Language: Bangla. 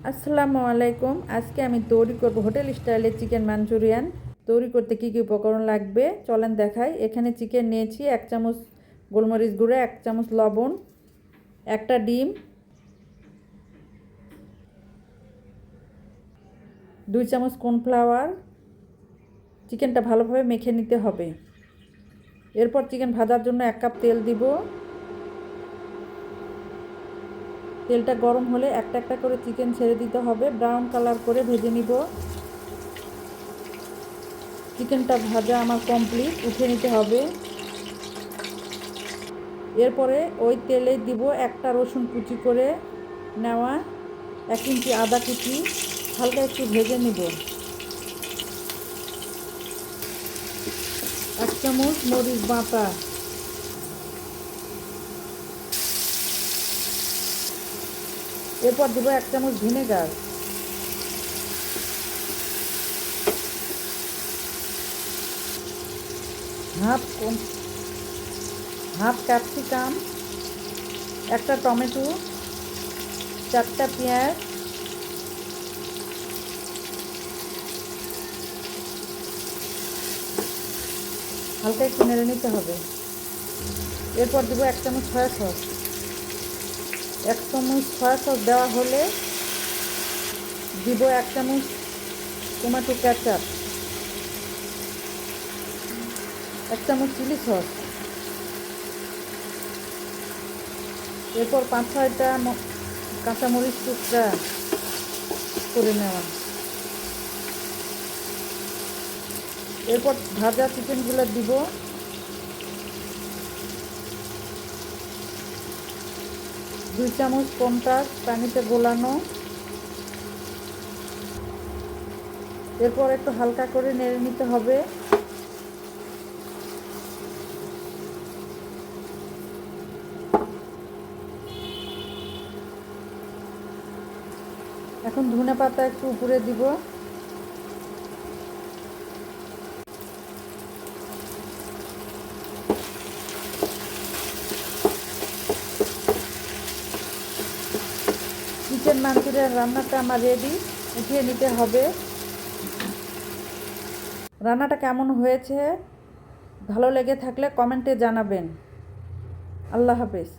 আসসালামু আলাইকুম। আজকে আমি তৈরি করব হোটেল স্টাইলের চিকেন মাঞ্চুরিয়ান। তৈরি করতে কী কী উপকরণ লাগবে চলেন দেখাই। এখানে চিকেন নিয়েছি, 1 চামচ গোলমরিচ গুঁড়ো, 1 চামচ লবণ, একটা ডিম, 2 চামচ কর্নফ্লাওয়ার। চিকেনটা ভালোভাবে মেখে নিতে হবে। এরপর চিকেন ভাজার জন্য 1 কাপ তেল দিব। তেলটা গরম হলে একটা একটা করে চিকেন ছেড়ে দিতে হবে, ব্রাউন কালার করে ভেজে নিব। চিকেনটা ভাজা আমার কমপ্লিট, উঠে নিতে হবে। এরপরে ওই তেলে দিব একটা রসুন কুচি করে নেওয়া, 1 ইঞ্চি আদা কুচি, হালকা একটু ভেজে নিব। 1 চামচ মরিচ বাটা, এরপর দিব 1 চামচ ভিনেগার, হাফ ক্যাপসিকাম, একটা টমেটো, 4টা পেঁয়াজ, হালকা একটু নেড়ে নিতে হবে। এরপর দেবো 1 চামচ সয়া সস। 1 চামচ সয়া সস দেওয়া হলে দিব 1 চামচ টমেটো কেচাপ, 1 চামচ চিলি সস, এরপর 5-6টা কাঁচামরিচ টুকরা করে নেওয়া। এরপর ভাজা চিকেনগুলো দিব। দুই চামচ কর্নফ্লাওয়ার পানিতে গোলানো। এরপর একটু হালকা করে নেড়ে নিতে হবে। এখন ধনেপাতা একটু উপরে দিব। চিকেন মাঞ্চুরিয়ান রান্নাটা আমার রেডি, উঠিয়ে নিতে হবে। রান্নাটা কেমন হয়েছে ভালো লেগে থাকলে কমেন্টে জানাবেন। আল্লাহ হাফেজ।